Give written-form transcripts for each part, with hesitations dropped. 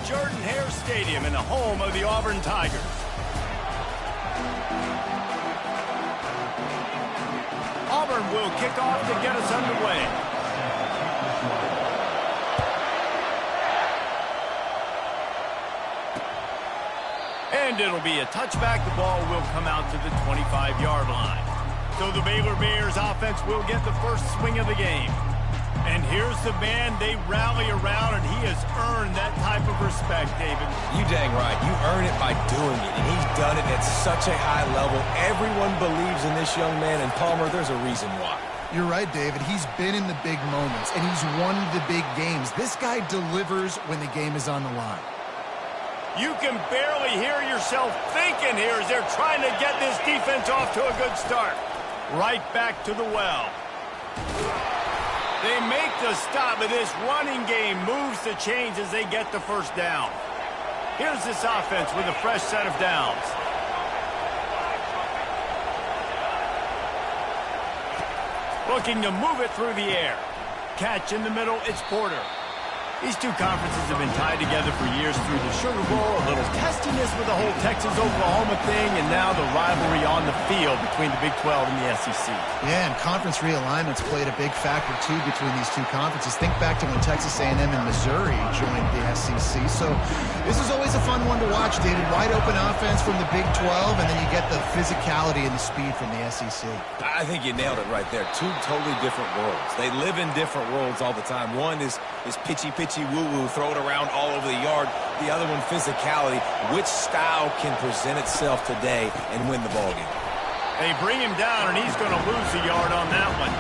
Jordan-Hare Stadium in the home of the Auburn Tigers. Auburn will kick off to get us underway. And it'll be a touchback. The ball will come out to the 25-yard line. So the Baylor Bears offense will get the first swing of the game. And here's the man they rally around, and he has earned that type of respect, David. You dang right. You earn it by doing it, and he's done it at such a high level. Everyone believes in this young man, and Palmer, there's a reason why. You're right, David. He's been in the big moments, and he's won the big games. This guy delivers when the game is on the line. You can barely hear yourself thinking here as they're trying to get this defense off to a good start. Right back to the well. They make the stop, but this running game moves the chains as they get the first down. Here's this offense with a fresh set of downs. Looking to move it through the air. Catch in the middle, it's Porter. These two conferences have been tied together for years through the Sugar Bowl, a little testiness with the whole Texas-Oklahoma thing, and now the rivalry on the field between the Big 12 and the SEC. Yeah, and conference realignments played a big factor, too, between these two conferences. Think back to when Texas A&M and Missouri joined the SEC. So this is always a fun one to watch, David. Wide-open offense from the Big 12, and then you get the physicality and the speed from the SEC. I think you nailed it right there. Two totally different worlds. They live in different worlds all the time. One is pitchy woo-woo, throw it around all over the yard. The other one, physicality. Which style can present itself today and win the ballgame? They bring him down, and he's going to lose a yard on that one.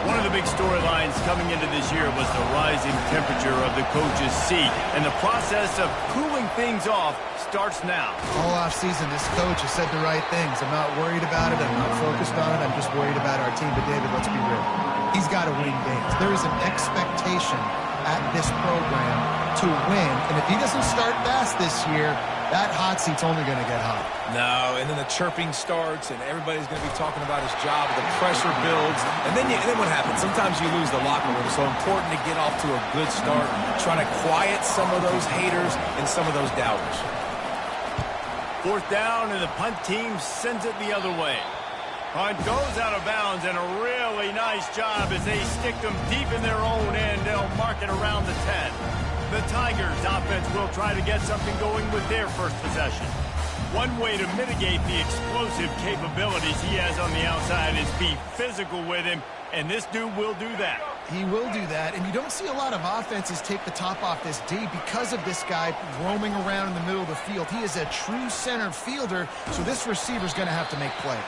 One of the big storylines coming into this year was the rising temperature of the coach's seat, and the process of cooling things off starts now. All offseason, this coach has said the right things. I'm not worried about it. I'm not focused on it. I'm just worried about our team. But, David, let's be real. He's got to win games. There is an expectation at this program to win, and if he doesn't start fast this year, that hot seat's only going to get hot. No, and then the chirping starts, and everybody's going to be talking about his job. The pressure builds, and then what happens? Sometimes you lose the locker room, so important to get off to a good start, trying to quiet some of those haters and some of those doubters. Fourth down, and the punt team sends it the other way. Punt goes out of bounds, and a really nice job as they stick them deep in their own end. They'll mark it around the 10. The Tigers offense will try to get something going with their first possession. One way to mitigate the explosive capabilities he has on the outside is be physical with him, and this dude will do that. He will do that, and you don't see a lot of offenses take the top off this D because of this guy roaming around in the middle of the field. He is a true center fielder, so this receiver's going to have to make plays.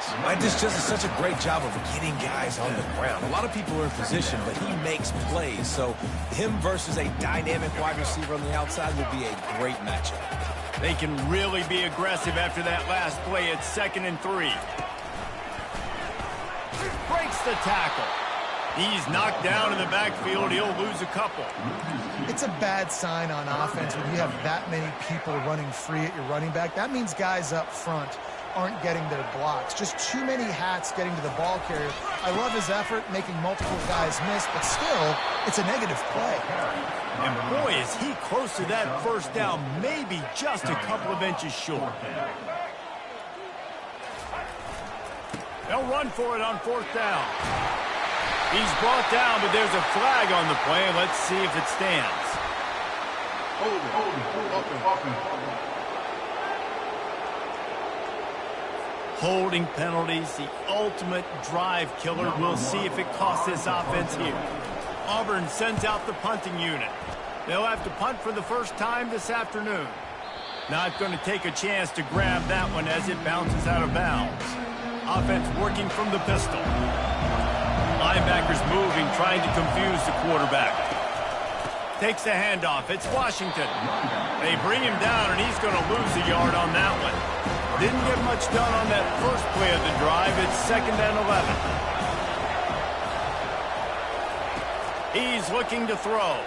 This just is such a great job of getting guys on the ground. A lot of people are in position, but he makes plays, so him versus a dynamic wide receiver on the outside will be a great matchup. They can really be aggressive after that last play at 2nd and 3. Breaks the tackle. He's knocked down in the backfield. He'll lose a couple. It's a bad sign on offense when you have that many people running free at your running back. That means guys up front aren't getting their blocks. Just too many hats getting to the ball carrier. I love his effort, making multiple guys miss, but still, it's a negative play. And boy, is he close to that first down, maybe just a couple of inches short. They'll run for it on 4th down. He's brought down, but there's a flag on the play. Let's see if it stands. Holding penalties, the ultimate drive killer. We'll see if it costs this offense here. Auburn sends out the punting unit. They'll have to punt for the first time this afternoon. Not going to take a chance to grab that one as it bounces out of bounds. Offense working from the pistol. Linebackers moving, trying to confuse the quarterback. Takes the handoff. It's Washington. They bring him down, and he's going to lose a yard on that one. Didn't get much done on that first play of the drive. It's 2nd and 11. He's looking to throw.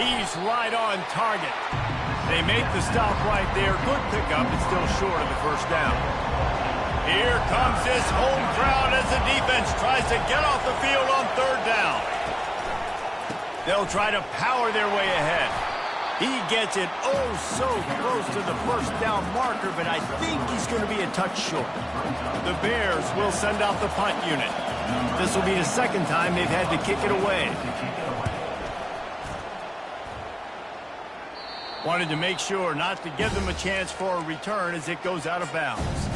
He's right on target. They make the stop right there. Good pickup. It's still short of the first down. Here comes this home crowd as the defense tries to get off the field on 3rd down. They'll try to power their way ahead. He gets it so close to the first down marker, but I think he's going to be a touch short. The Bears will send out the punt unit. This will be the second time they've had to kick it away. Wanted to make sure not to give them a chance for a return as it goes out of bounds.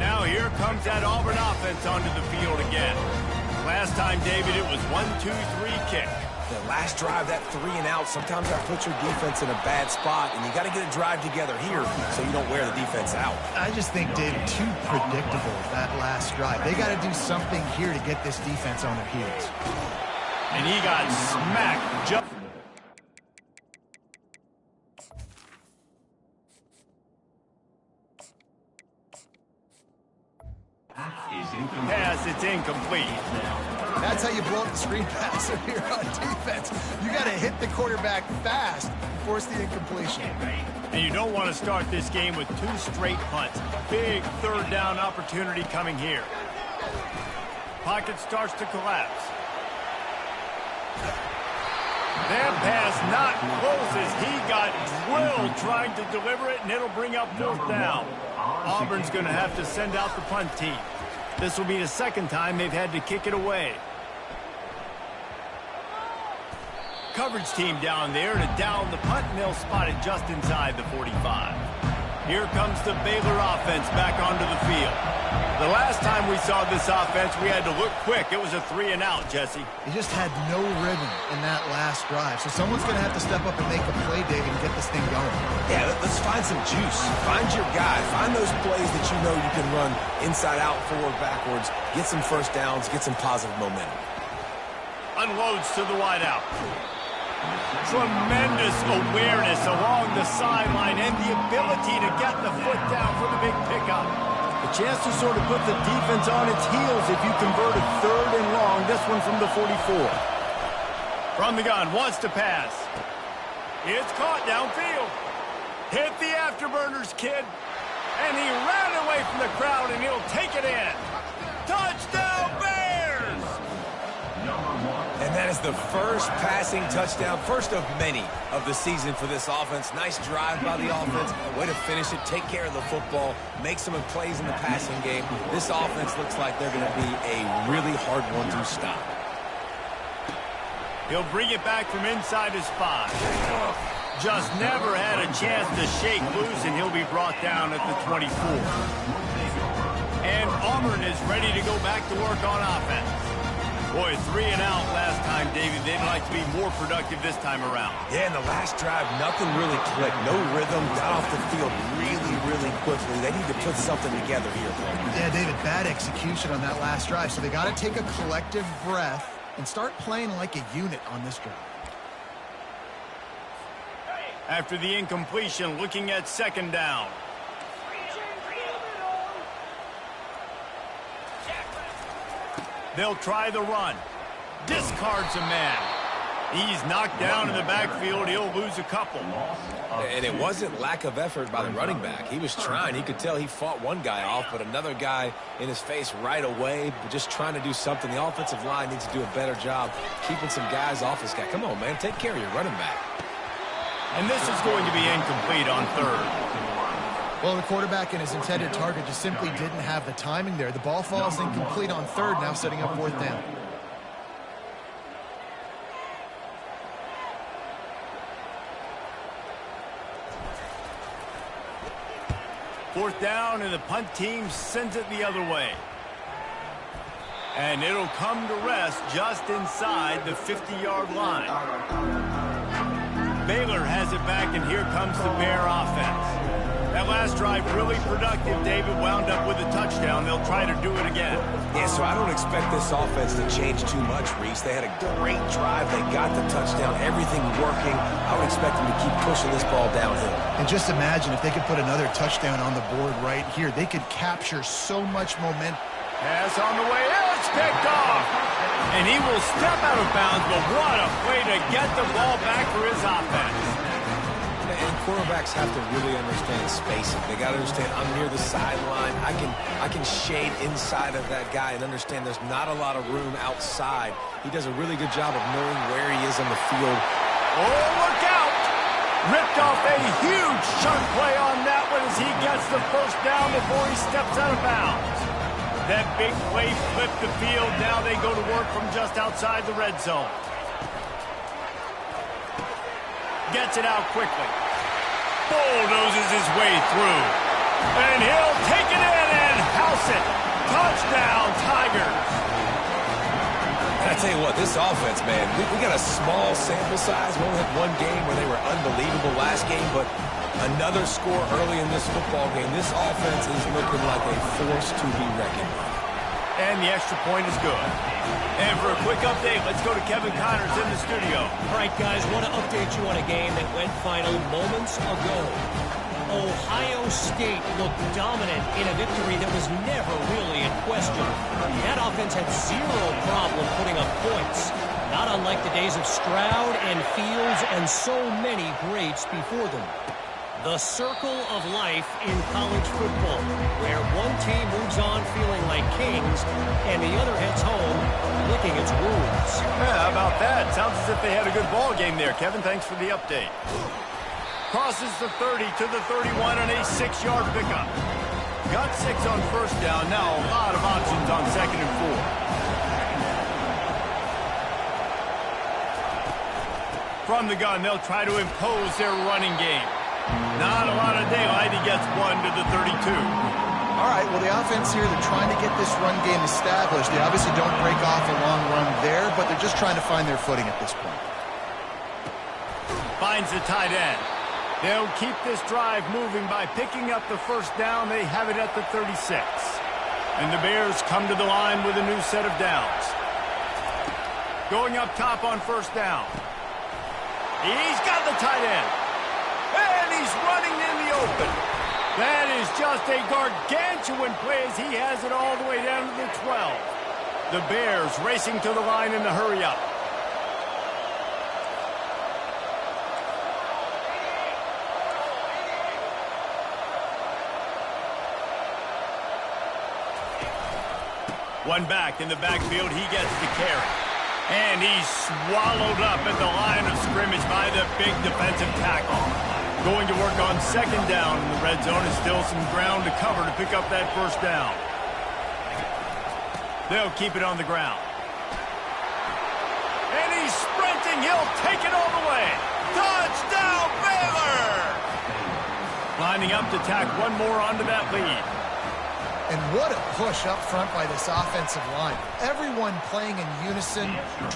Now here comes that Auburn offense onto the field again. Last time, David, it was 1-2-3 kick. The last drive, that 3 and out, sometimes that puts your defense in a bad spot, and you got to get a drive together here so you don't wear the defense out. I just think, David, too predictable, that last drive. They got to do something here to get this defense on their heels. And he got smacked. Pass, it's incomplete. That's how you blow up the screen pass here on defense. You got to hit the quarterback fast and force the incompletion. And you don't want to start this game with 2 straight punts. Big third down opportunity coming here. Pocket starts to collapse. That pass not close as he got drilled trying to deliver it, and it'll bring up 4th down. Auburn's going to have to send out the punt team. This will be the second time they've had to kick it away. Coverage team down there to down the punt, and they'll spot it just inside the 45. Here comes the Baylor offense back onto the field. The last time we saw this offense, we had to look quick. It was a 3 and out, Jesse. He just had no rhythm in that last drive. So someone's going to have to step up and make a play, David, and get this thing going. Yeah, let's find some juice. Find your guy. Find those plays that you know you can run inside out, forward, backwards. Get some first downs. Get some positive momentum. Unloads to the wideout. Tremendous awareness along the sideline and the ability to get the foot down for the big pickup. A chance to sort of put the defense on its heels if you convert a 3rd and long. This one from the 44. From the gun, wants to pass. It's caught downfield. Hit the afterburners, kid. And he ran away from the crowd, and he'll take it in. Touchdown, Bears! And that is the first passing touchdown, first of many of the season for this offense. Nice drive by the offense. Way to finish it, take care of the football, make some plays in the passing game. This offense looks like they're going to be a really hard one to stop. He'll bring it back from inside his 5. Just never had a chance to shake loose, and he'll be brought down at the 24. And Auburn is ready to go back to work on offense. Boy, 3 and out last time, David. They'd like to be more productive this time around. Yeah, in the last drive, nothing really clicked. No rhythm, got off the field really quickly. They need to put something together here. Yeah, David, bad execution on that last drive. So they got to take a collective breath and start playing like a unit on this drive. After the incompletion, looking at 2nd down. They'll try the run. Discards a man. He's knocked down in the backfield. He'll lose a couple. And it wasn't lack of effort by the running back. He was trying. He could tell he fought one guy off, but another guy in his face right away, just trying to do something. The offensive line needs to do a better job keeping some guys off this guy. Come on, man. Take care of your running back. And this is going to be incomplete on 3rd. Well, the quarterback and his intended target just simply didn't have the timing there. The ball falls incomplete on 3rd, now setting up 4th down. Fourth down, and the punt team sends it the other way. And it'll come to rest just inside the 50-yard line. Baylor has it back, and here comes the Bear offense. That last drive really productive. David wound up with a touchdown. They'll try to do it again. Yeah, so I don't expect this offense to change too much, Reese. They had a great drive. They got the touchdown. Everything working. I would expect them to keep pushing this ball downhill. And just imagine if they could put another touchdown on the board right here. They could capture so much momentum. Pass on the way. It's picked off. And he will step out of bounds, but what a play to get the ball back for his offense. And quarterbacks have to really understand spacing. They got to understand I'm near the sideline. I can shade inside of that guy and understand there's not a lot of room outside. He does a really good job of knowing where he is on the field. Oh, look out! Ripped off a huge chunk play on that one as he gets the first down before he steps out of bounds. That big play flipped the field. Now they go to work from just outside the red zone. Gets it out quickly. Bulldozes his way through. And he'll take it in and house it. Touchdown, Tigers. I tell you what, this offense, man, we got a small sample size. We only had one game where they were unbelievable last game, but another score early in this football game. This offense is looking like a force to be reckoned with. And the extra point is good. And for a quick update, let's go to Kevin Connors in the studio. All right, guys, want to update you on a game that went final moments ago. Ohio State looked dominant in a victory that was never really in question. That offense had zero problem putting up points, not unlike the days of Stroud and Fields and so many greats before them. The circle of life in college football, where one team moves on feeling like kings and the other heads home licking its wounds. Yeah, how about that? Sounds as if they had a good ball game there. Kevin, thanks for the update. Crosses the 30 to the 31 on a 6-yard pickup. Got 6 on first down. Now a lot of options on 2nd and 4. From the gun, they'll try to impose their running game. Not a lot of daylight. He gets 1 to the 32. All right, well, the offense here, they're trying to get this run game established. They obviously don't break off a long run there, but they're just trying to find their footing at this point. Finds the tight end. They'll keep this drive moving by picking up the first down. They have it at the 36. And the Bears come to the line with a new set of downs. Going up top on first down. He's got the tight end. And he's running in the open. That is just a gargantuan play as he has it all the way down to the 12. The Bears racing to the line in the hurry up. One back in the backfield, he gets the carry. And he's swallowed up at the line of scrimmage by the big defensive tackle. Going to work on 2nd down in the red zone, and still some ground to cover to pick up that first down. They'll keep it on the ground. And he's sprinting, he'll take it all the way. Touchdown, Baylor! Lining up to tack one more onto that lead. And what a push up front by this offensive line. Everyone playing in unison,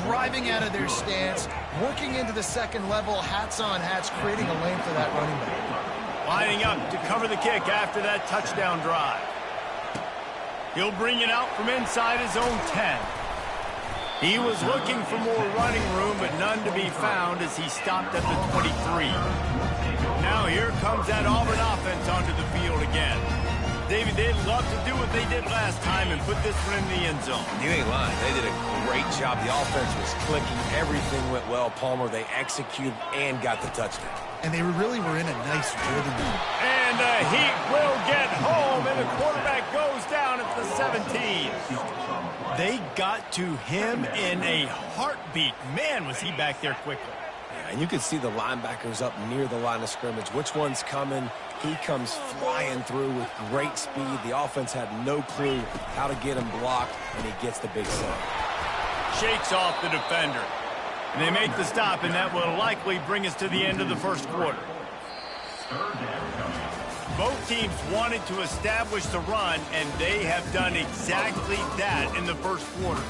driving out of their stance, working into the second level, hats on hats, creating a lane for that running back. Lining up to cover the kick after that touchdown drive. He'll bring it out from inside his own 10. He was looking for more running room, but none to be found as he stopped at the 23. Now here comes that Auburn offense onto the field again. David, they'd love to do what they did last time and put this one in the end zone. You ain't lying. They did a great job. The offense was clicking. Everything went well. Palmer, they executed and got the touchdown. And they really were in a nice rhythm. And the Heat will get home, and the quarterback goes down at the 17. They got to him in a heartbeat. Man, was he back there quickly. Yeah, and you could see the linebackers up near the line of scrimmage. Which one's coming? He comes flying through with great speed. The offense had no clue how to get him blocked, and he gets the big sack. Shakes off the defender. And they make the stop, and that will likely bring us to the end of the first quarter. Both teams wanted to establish the run, and they have done exactly that in the first quarter.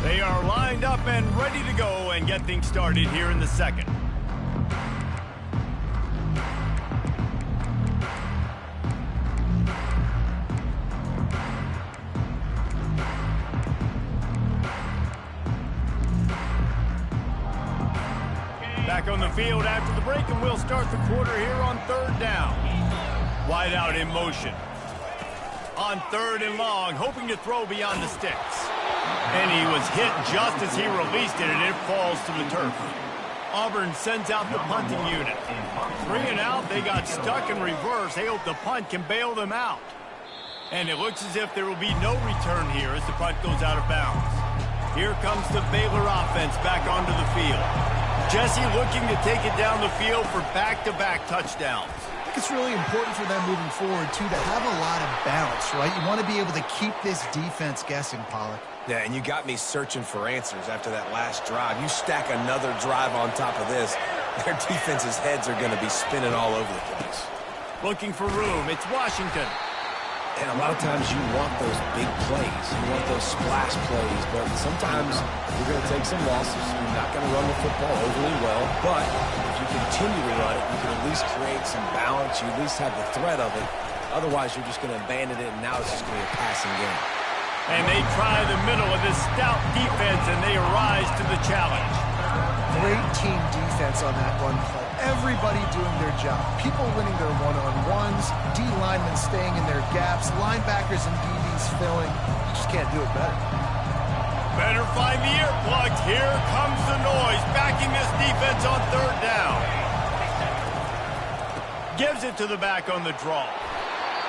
They are lined up and ready to go and get things started here in the second. Back on the field after the break, and we'll start the quarter here on 3rd down. Wide out in motion. On 3rd and long, hoping to throw beyond the sticks. And he was hit just as he released it, and it falls to the turf. Auburn sends out the punting unit. 3 and out, they got stuck in reverse. They hope the punt can bail them out. And it looks as if there will be no return here as the punt goes out of bounds. Here comes the Baylor offense back onto the field. Jesse looking to take it down the field for back-to-back touchdowns. I think it's really important for them moving forward, too, to have a lot of balance, right? You want to be able to keep this defense guessing, Pollack. Yeah, and you got me searching for answers after that last drive. You stack another drive on top of this, their defense's heads are going to be spinning all over the place. Looking for room. It's Washington. And a lot of times you want those big plays. You want those splash plays. But sometimes you're going to take some losses. You're not going to run the football overly well. But if you continue to run it, you can at least create some balance. You at least have the threat of it. Otherwise, you're just going to abandon it, and now it's just going to be a passing game. And they try the middle of this stout defense, and they rise to the challenge. Great team defense on that run play. Everybody doing their job. People winning their one-on-ones, D linemen staying in their gaps, linebackers and DBs filling. You just can't do it better. Better find the earplugs. Here comes the noise, backing this defense on third down. Gives it to the back on the draw.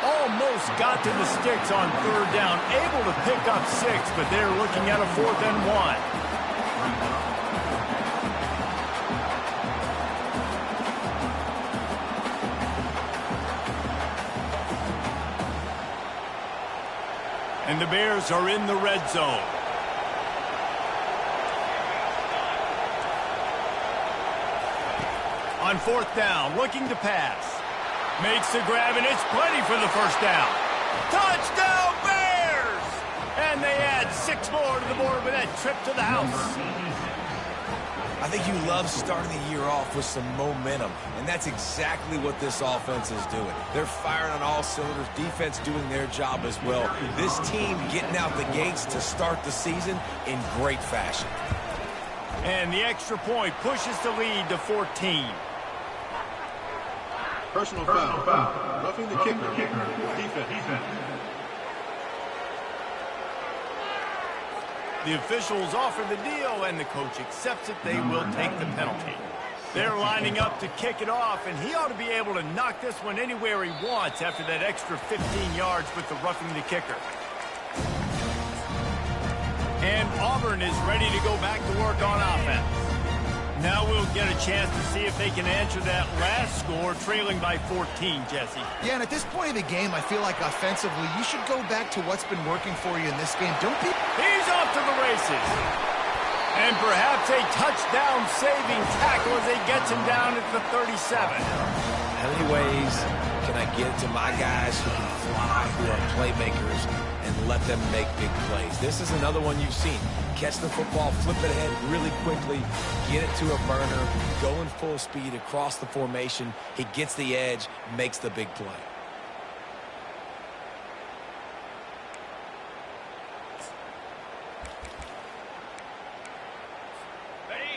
Almost got to the sticks on third down. Able to pick up 6, but they're looking at a 4th and 1. And the Bears are in the red zone. On 4th down, looking to pass. Makes the grab, and it's plenty for the first down. Touchdown, Bears! And they add 6 more to the board with that trip to the house. I think you love starting the year off with some momentum, and that's exactly what this offense is doing. They're firing on all cylinders, defense doing their job as well. This team getting out the gates to start the season in great fashion. And the extra point pushes the lead to 14. Personal foul. Roughing the kicker. Defense. The officials offer the deal, and the coach accepts it. They will take the penalty. They're lining up to kick it off, and he ought to be able to knock this one anywhere he wants after that extra 15 yards with the roughing the kicker. And Auburn is ready to go back to work on offense. Now we'll get a chance to see if they can answer that last score, trailing by 14, Jesse. Yeah, and at this point of the game, I feel like offensively, you should go back to what's been working for you in this game. Don't be... He's off to the races. And perhaps a touchdown-saving tackle as he gets him down at the 37. How many ways can I get to my guys who can fly, who are playmakers, and let them make big plays? This is another one you've seen. Catch the football, flip it ahead really quickly, get it to a burner, go in full speed across the formation. He gets the edge, makes the big play.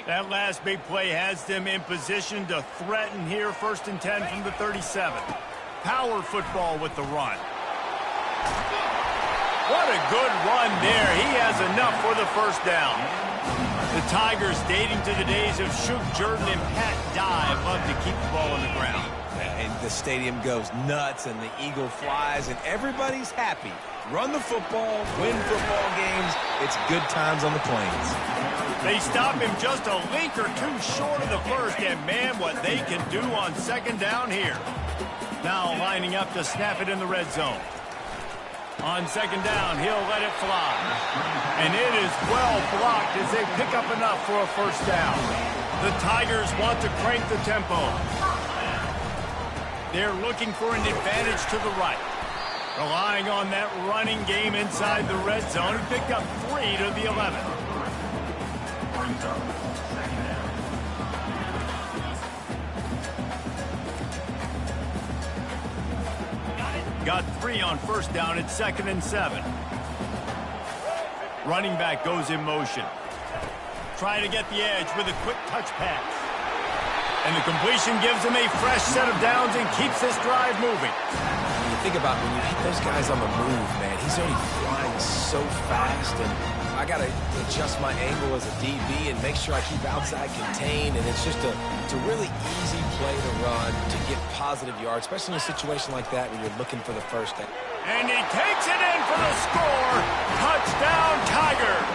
That last big play has them in position to threaten here, 1st and 10 from the 37. Power football with the run. What a good run there. He has enough for the first down. The Tigers, dating to the days of Shook Jordan and Pat Dye, love to keep the ball on the ground. And the stadium goes nuts, and the eagle flies, and everybody's happy. Run the football, win football games. It's good times on the plains. They stop him just a link or two short of the first, and man, what they can do on 2nd down here. Now lining up to snap it in the red zone. On 2nd down, he'll let it fly. And it is well blocked as they pick up enough for a first down. The Tigers want to crank the tempo. They're looking for an advantage to the right. Relying on that running game inside the red zone. He picked up 3 to the 11. Got 3 on 1st down at 2nd and 7. Running back goes in motion. Trying to get the edge with a quick touch pass. And the completion gives him a fresh set of downs and keeps this drive moving. You think about when you hit those guys on the move, man, he's already flying so fast, and I got to adjust my angle as a DB and make sure I keep outside contained, and it's just it's a really easy play to run to get positive yards, especially in a situation like that where you're looking for the first down. And he takes it in for the score. Touchdown, Tigers.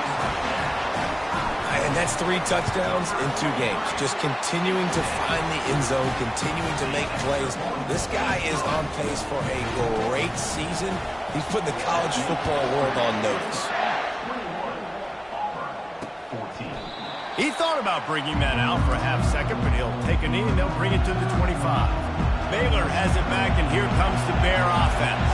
And that's 3 touchdowns in 2 games. Just continuing to find the end zone, continuing to make plays. This guy is on pace for a great season. He's putting the college football world on notice. He thought about bringing that out for a half second, but he'll take a knee and they'll bring it to the 25. Baylor has it back, and here comes the Bear offense.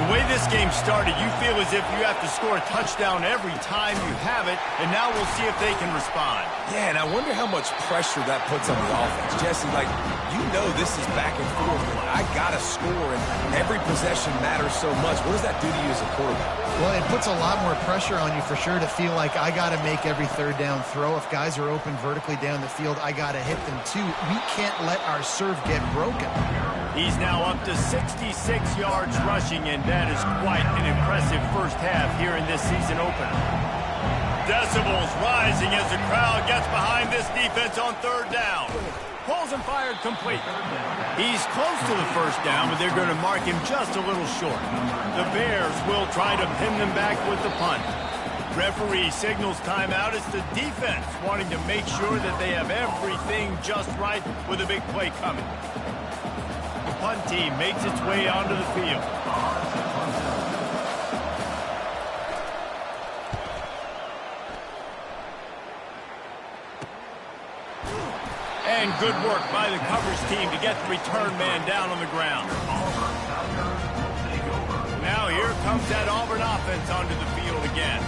The way this game started, you feel as if you have to score a touchdown every time you have it, and now we'll see if they can respond. Yeah, and I wonder how much pressure that puts on the offense. Jesse, like, you know this is back and forth, and I got to score, and every possession matters so much. What does that do to you as a quarterback? Well, it puts a lot more pressure on you for sure to feel like I got to make every third down throw. If guys are open vertically down the field, I got to hit them too. We can't let our serve get broken. He's now up to 66 yards rushing, and that is quite an impressive first half here in this season opener. Decibels rising as the crowd gets behind this defense on third down. Pulls and fired complete. He's close to the first down, but they're going to mark him just a little short. The Bears will try to pin them back with the punt. Referee signals timeout. It's the defense wanting to make sure that they have everything just right with a big play coming. The punt team makes its way onto the field. And good work by the coverage team to get the return man down on the ground. Now here comes that Auburn offense onto the field again.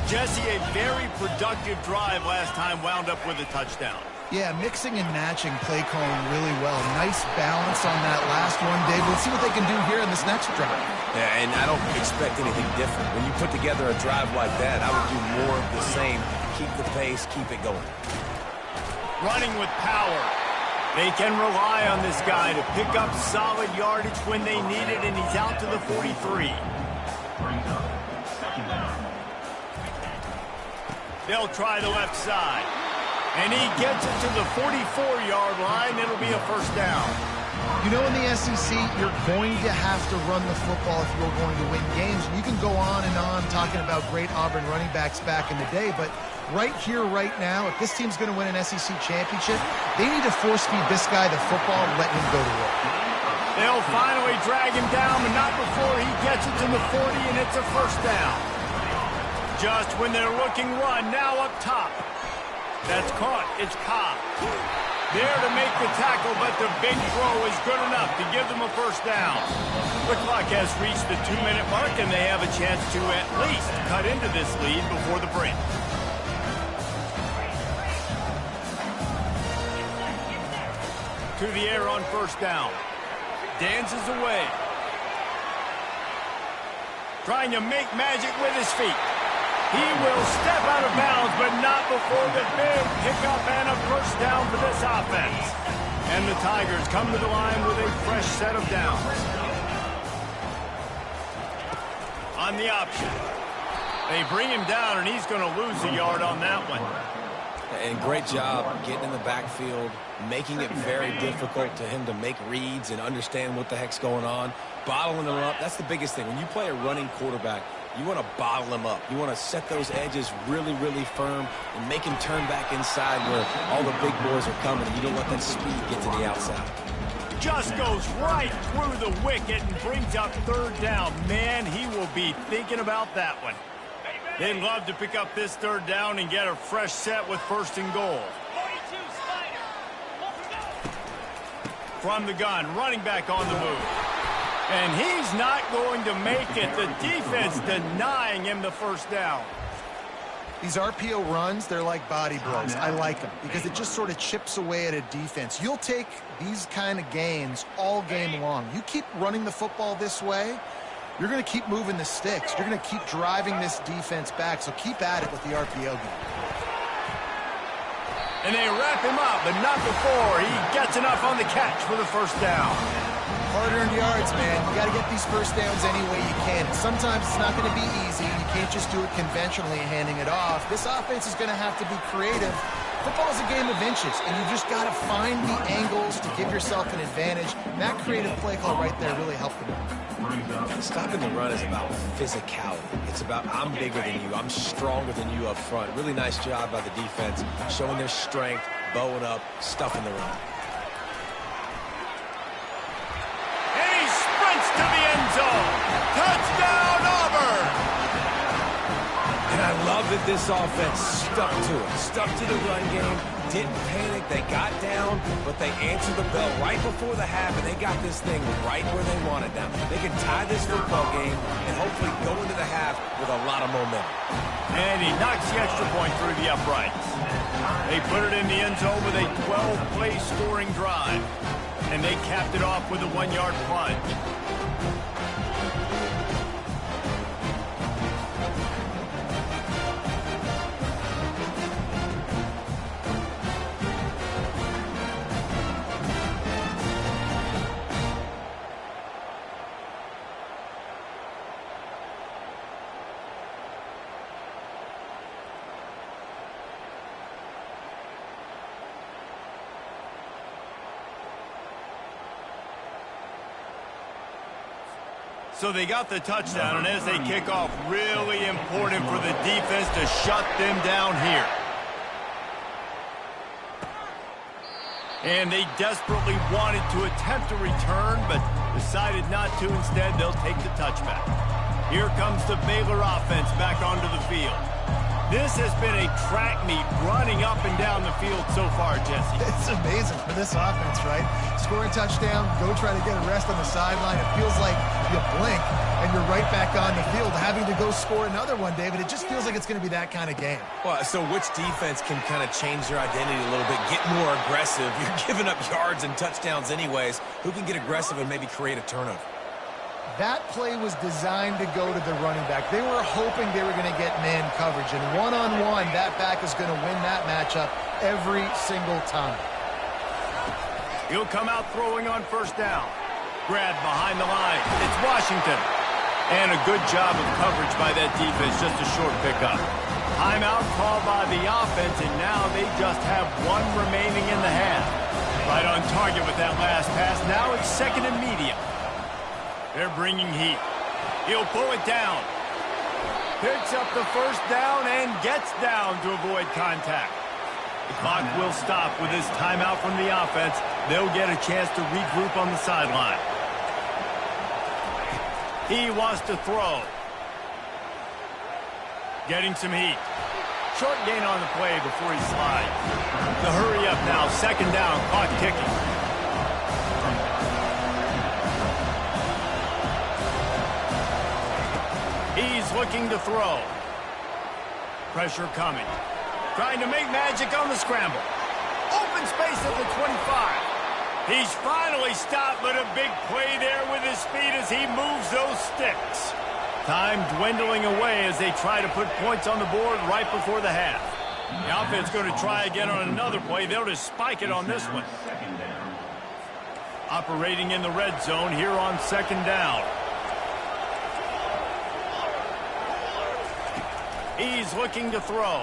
Jesse, a very productive drive last time wound up with a touchdown. Yeah, mixing and matching play calling really well. Nice balance on that last one, Dave. Let's see what they can do here in this next drive. Yeah, and I don't expect anything different. When you put together a drive like that, I would do more of the same. Keep the pace, keep it going. Running with power. They can rely on this guy to pick up solid yardage when they need it, and he's out to the 43. They'll try the left side. And he gets it to the 44-yard line. It'll be a first down. You know, in the SEC, you're going to have to run the football if you're going to win games. You can go on and on talking about great Auburn running backs back in the day, but right here, right now, if this team's going to win an SEC championship, they need to force-feed this guy the football and let him go to work. They'll finally drag him down, but not before he gets it to the 40, and it's a first down. Just when they're looking run, now up top. That's caught. It's Cobb. There to make the tackle, but the big throw is good enough to give them a first down. The clock has reached the 2-minute mark, and they have a chance to at least cut into this lead before the break. To the air on first down. Dances away. Trying to make magic with his feet. He will step out of bounds, but not before the big pickup and a first down for this offense. And the Tigers come to the line with a fresh set of downs. On the option. They bring him down, and he's going to lose a yard on that one. And great job getting in the backfield, making it very difficult to him to make reads and understand what the heck's going on. Bottling him up, that's the biggest thing. When you play a running quarterback, you want to bottle him up. You want to set those edges really, really firm and make him turn back inside where all the big boys are coming. You don't let that speed get to the outside. Just goes right through the wicket and brings up third down. Man, he will be thinking about that one. They'd love to pick up this third down and get a fresh set with first and goal. From the gun, running back on the move. And he's not going to make it. The defense denying him the first down. These RPO runs, they're like body blows. I like them because it just sort of chips away at a defense. You'll take these kind of gains all game long. You keep running the football this way, you're going to keep moving the sticks. You're going to keep driving this defense back, so keep at it with the RPO game. And they wrap him up, but not before he gets enough on the catch for the first down. Hard-earned yards, man. You got to get these first downs any way you can. Sometimes it's not going to be easy. You can't just do it conventionally handing it off. This offense is going to have to be creative, Football is a game of inches, and you just got to find the angles to give yourself an advantage. That creative play call right there really helped them. Stopping the run is about physicality. It's about I'm bigger than you, I'm stronger than you up front. Really nice job by the defense, showing their strength, bowing up, stuffing the run. And he sprints to the end zone. Touchdown, Auburn! And I love that this offense stuck to it, stuck to the run game, didn't panic, they got down, but they answered the bell right before the half, and they got this thing right where they wanted now. They can tie this football game and hopefully go into the half with a lot of momentum. And he knocks the extra point through the uprights. They put it in the end zone with a 12-play scoring drive, and they capped it off with a 1-yard plunge. So they got the touchdown, and as they kick off, really important for the defense to shut them down here. And they desperately wanted to attempt a return, but decided not to. Instead, they'll take the touchback. Here comes the Baylor offense back onto the field. This has been a track meet running up and down the field so far, Jesse. It's amazing for this offense, right? Score a touchdown, go try to get a rest on the sideline. It feels like you blink and you're right back on the field having to go score another one, David. It just feels like it's going to be that kind of game. Well, so which defense can kind of change their identity a little bit, get more aggressive? You're giving up yards and touchdowns anyways. Who can get aggressive and maybe create a turnover? That play was designed to go to the running back. They were hoping they were going to get man coverage, and one-on-one, that back is going to win that matchup every single time. He'll come out throwing on first down. Grab behind the line. It's Washington. And a good job of coverage by that defense, just a short pickup. Timeout called by the offense, and now they just have one remaining in the half. Right on target with that last pass. Now it's second and medium. They're bringing heat. He'll pull it down. Picks up the first down and gets down to avoid contact. The clock will stop with this timeout from the offense. They'll get a chance to regroup on the sideline. He wants to throw. Getting some heat. Short gain on the play before he slides. The hurry up now. Second down. Clock ticking. He's looking to throw. Pressure coming. Trying to make magic on the scramble. Open space at the 25. He's finally stopped, but a big play there with his speed as he moves those sticks. Time dwindling away as they try to put points on the board right before the half. The offense going to try again on another play. They'll just spike it on this one. Operating in the red zone here on second down. He's looking to throw.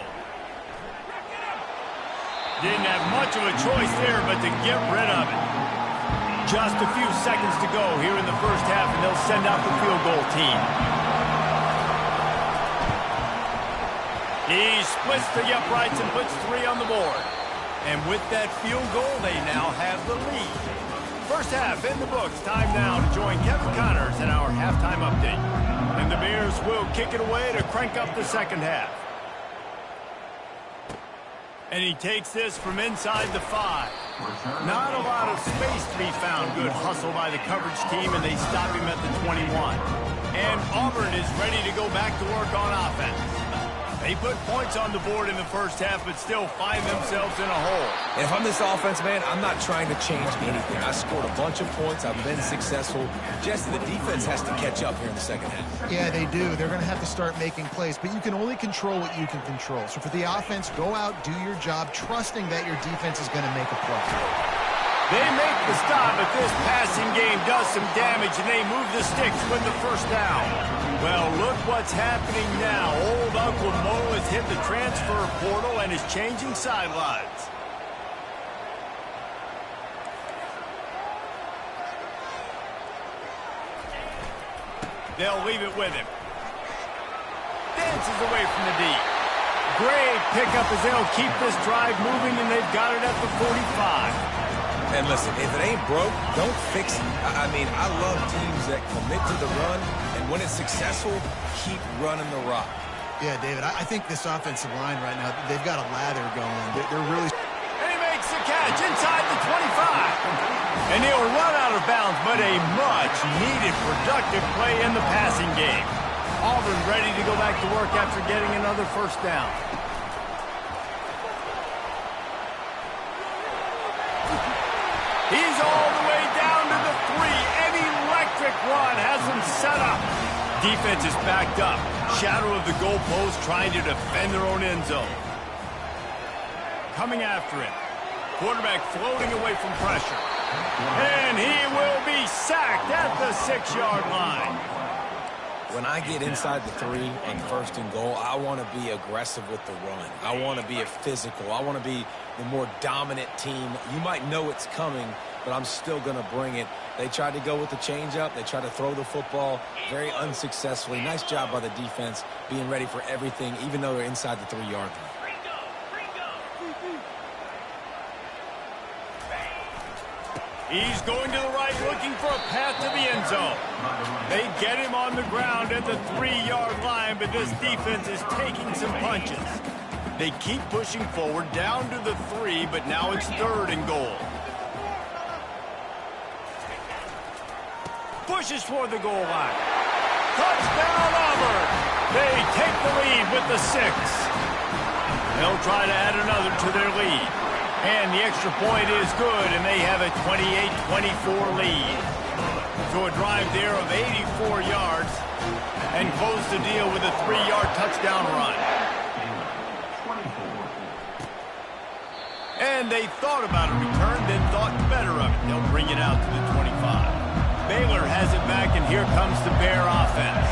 Didn't have much of a choice there, but to get rid of it. Just a few seconds to go here in the first half, and they'll send out the field goal team. He splits the uprights and puts 3 on the board. And with that field goal, they now have the lead. First half in the books. Time now to join Kevin Connors in our halftime update. And the Bears will kick it away to crank up the second half. And he takes this from inside the 5. Not a lot of space to be found. Good hustle by the coverage team, and they stop him at the 21. And Auburn is ready to go back to work on offense. They put points on the board in the first half, but still find themselves in a hole. And if I'm this offense, man, I'm not trying to change anything. I scored a bunch of points. I've been successful. Jesse, the defense has to catch up here in the second half. Yeah, they do. They're going to have to start making plays, but you can only control what you can control. So for the offense, go out, do your job, trusting that your defense is going to make a play. They make the stop, but this passing game does some damage, and they move the sticks with the first down. Well, look what's happening now. Old Uncle Mo has hit the transfer portal and is changing sidelines. They'll leave it with him. Dances away from the D. Great pickup as they'll keep this drive moving, and they've got it at the 45. And listen, if it ain't broke, don't fix it. I mean, I love teams that commit to the run, and when it's successful, keep running the rock. Yeah, David, I think this offensive line right now, they've got a lather going. They're really... And he makes the catch inside the 25. And he'll run out of bounds, but a much-needed productive play in the passing game. Auburn ready to go back to work after getting another first down. He's all the way down to the 3. An electric run has him set up. Defense is backed up. Shadow of the goalpost trying to defend their own end zone. Coming after him. Quarterback floating away from pressure. And he will be sacked at the 6-yard line. When I get inside the 3 on first and goal, I want to be aggressive with the run. I want to be a physical. I want to be the more dominant team. You might know it's coming, but I'm still going to bring it. They tried to go with the changeup. They tried to throw the football very unsuccessfully. Nice job by the defense being ready for everything, even though they're inside the 3-yard line. He's going to the right, looking for a path to the end zone. They get him on the ground at the 3-yard line, but this defense is taking some punches. They keep pushing forward down to the 3, but now it's 3rd and goal. Pushes for the goal line. Touchdown, Auburn! They take the lead with the 6. They'll try to add another to their lead. And the extra point is good, and they have a 28-24 lead. So a drive there of 84 yards, and close the deal with a 3-yard touchdown run. And they thought about a return, then thought better of it. They'll bring it out to the 25. Baylor has it back, and here comes the Bear offense.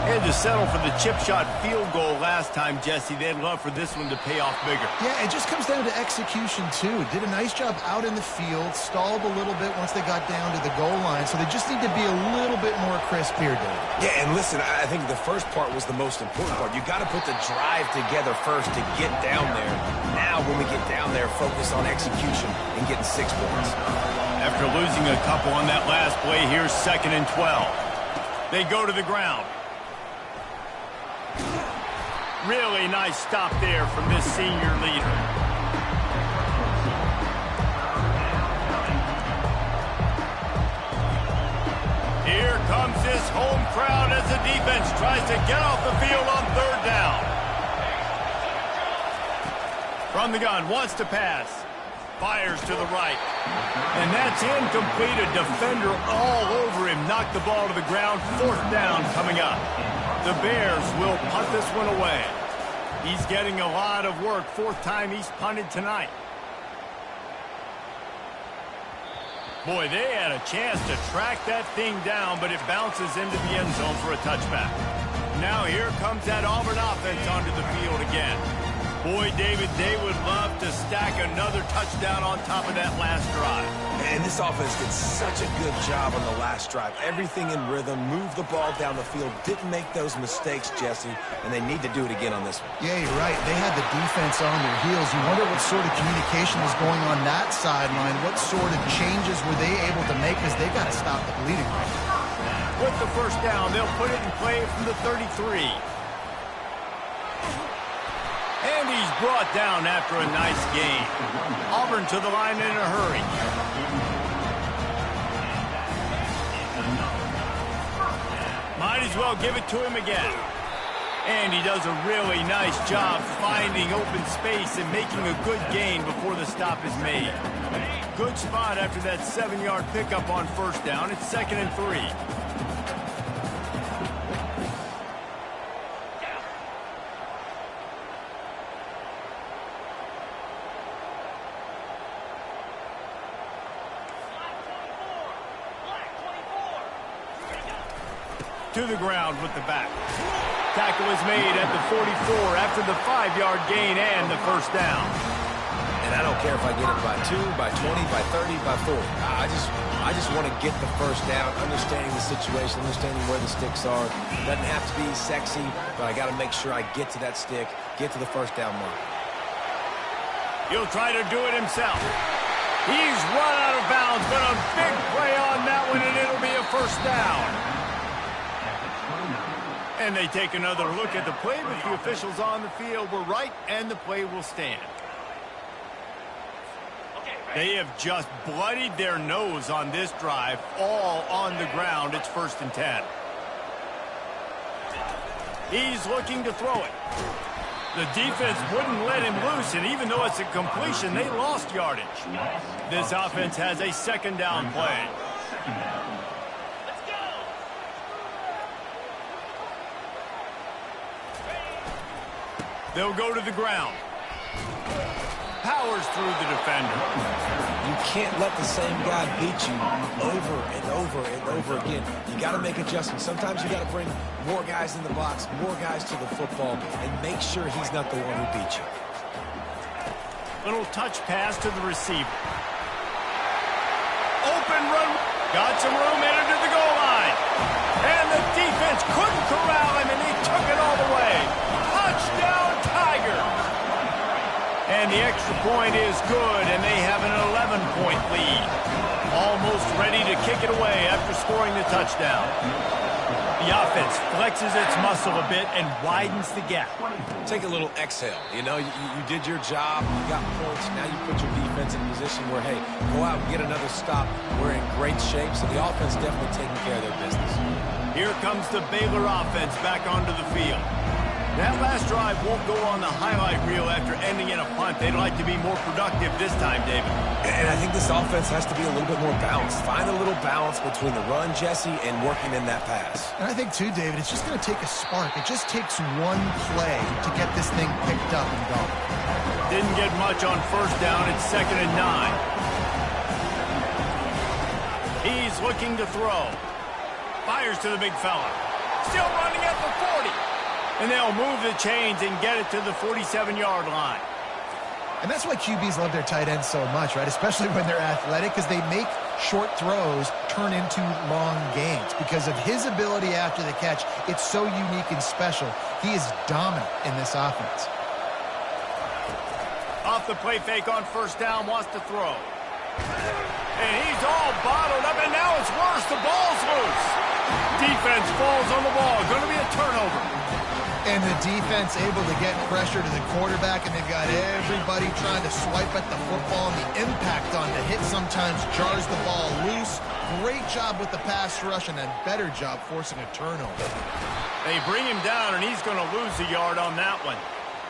They had to settle for the chip shot field goal last time, Jesse. They'd love for this one to pay off bigger. Yeah, it just comes down to execution, too. Did a nice job out in the field, stalled a little bit once they got down to the goal line, so they just need to be a little bit more crisp here, Dave. Yeah, and listen, I think the first part was the most important part. You got to put the drive together first to get down there. Now, when we get down there, focus on execution and getting 6 points. After losing a couple on that last play, here's 2nd and 12. They go to the ground. Really nice stop there from this senior leader. Here comes this home crowd as the defense tries to get off the field on 3rd down. From the gun, wants to pass. Fires to the right. And that's incomplete. A defender all over him. Knocked the ball to the ground. 4th down coming up. The Bears will punt this one away. He's getting a lot of work. 4th time he's punted tonight. Boy, they had a chance to track that thing down, but it bounces into the end zone for a touchback. Now here comes that Auburn offense onto the field again. Boy, David, they would love to stack another touchdown on top of that last drive. And this offense did such a good job on the last drive. Everything in rhythm, moved the ball down the field, didn't make those mistakes, Jesse, and they need to do it again on this one. Yeah, you're right. They had the defense on their heels. You wonder what sort of communication was going on that sideline. What sort of changes were they able to make, because they got to stop the bleeding right now. With the first down, they'll put it in play from the 33. And he's brought down after a nice gain. Auburn to the line in a hurry. Might as well give it to him again. And he does a really nice job finding open space and making a good gain before the stop is made. Good spot after that 7-yard pickup on first down. It's 2nd and 3. To the ground with the back. Tackle is made at the 44 after the 5-yard gain and the first down. And I don't care if I get it by 2, by 20, by 30, by 40. I just want to get the first down, understanding the situation, understanding where the sticks are. Doesn't have to be sexy, but I got to make sure I get to that stick, get to the first down mark. He'll try to do it himself. He's run out of bounds, but a big play on that one, and it'll be a first down. And they take another look at the play, but the officials on the field were right, and the play will stand. They have just bloodied their nose on this drive, all on the ground. It's 1st and 10. He's looking to throw it. The defense wouldn't let him loose, and even though it's a completion, they lost yardage. This offense has a second down play. They'll go to the ground. Powers through the defender. You can't let the same guy beat you over and over and over again. You got to make adjustments. Sometimes you got to bring more guys in the box, more guys to the football, and make sure he's not the one who beat you. Little touch pass to the receiver. Open run. Got some room, entered to the goal line. And the defense couldn't corral him, and he took it all the way. Touchdown, Tiger. And the extra point is good, and they have an 11-point lead. Almost ready to kick it away after scoring the touchdown. The offense flexes its muscle a bit and widens the gap. Take a little exhale. You know, you did your job. You got points. Now you put your defense in a position where, hey, go out and get another stop. We're in great shape, so the offense definitely taking care of their business. Here comes the Baylor offense back onto the field. That last drive won't go on the highlight reel after ending in a punt. They'd like to be more productive this time, David. And I think this offense has to be a little bit more balanced. Find a little balance between the run, Jesse, and working in that pass. And I think, too, David, it's just going to take a spark. It just takes one play to get this thing picked up and going. Didn't get much on first down. It's 2nd and 9. He's looking to throw. Fires to the big fella. Still running at the 40. And they'll move the chains and get it to the 47-yard line. And that's why QBs love their tight ends so much, right? Especially when they're athletic, because they make short throws turn into long gains. Because of his ability after the catch, it's so unique and special. He is dominant in this offense. Off the play fake on first down, wants to throw. And he's all bottled up, and now it's worse. The ball's loose. Defense falls on the ball. Going to be a turnover. And the defense able to get pressure to the quarterback, and they've got everybody trying to swipe at the football, and the impact on the hit sometimes jars the ball loose. Great job with the pass rush, and a better job forcing a turnover. They bring him down, and he's going to lose a yard on that one.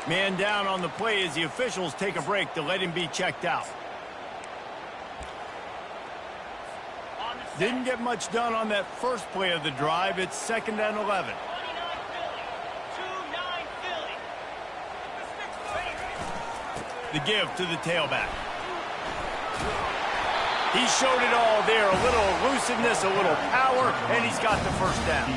Man down on the play as the officials take a break to let him be checked out. Didn't get much done on that first play of the drive. It's 2nd and 11. The give to the tailback. He showed it all there. A little elusiveness, a little power, and he's got the first down.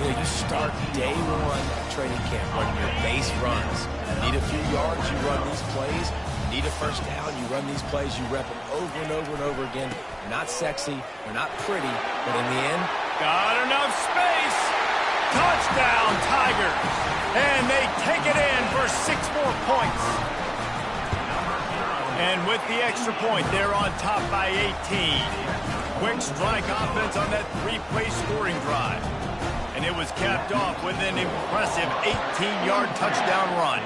You know, you start day one of training camp running your base runs. You need a few yards, you run these plays. You need a first down, you run these plays. You rep them over and over and over again. They're not sexy, they're not pretty, but in the end, got enough space. Touchdown, Tigers. And they take it in for 6 more points. And with the extra point, they're on top by 18. Quick strike offense on that 3-play scoring drive. And it was capped off with an impressive 18-yard touchdown run.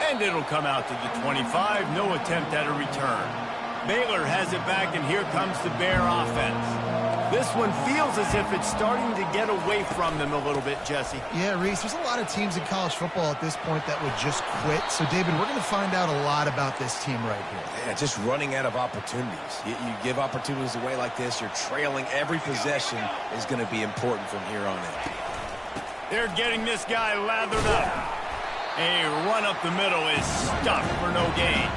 And it'll come out to the 25. No attempt at a return. Baylor has it back, and here comes the Bear offense. This one feels as if it's starting to get away from them a little bit, Jesse. Yeah, Reese, there's a lot of teams in college football at this point that would just quit. So, David, we're going to find out a lot about this team right here. Yeah, just running out of opportunities. You give opportunities away like this, you're trailing. Every possession is going to be important from here on in. They're getting this guy lathered up. A run up the middle is stuck for no gain.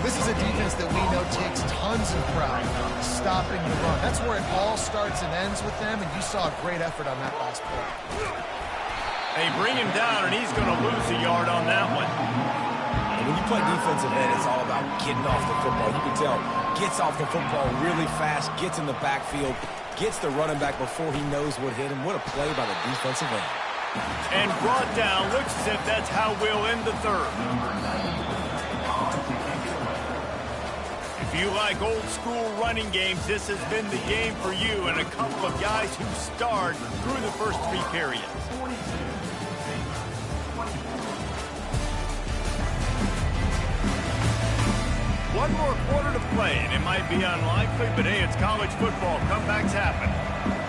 This is a defense that we know takes tons of pride stopping the run. That's where it all starts and ends with them, and you saw a great effort on that last play. They bring him down, and he's going to lose a yard on that one. And when you play defensive end, it's all about getting off the football. You can tell, gets off the football really fast, gets in the backfield, gets the running back before he knows what hit him. What a play by the defensive end. And brought down. Looks as if that's how we'll end the third. If you like old-school running games, this has been the game for you and a couple of guys who starred through the first 3 periods. One more quarter to play, and it might be unlikely, but hey, it's college football. Comebacks happen.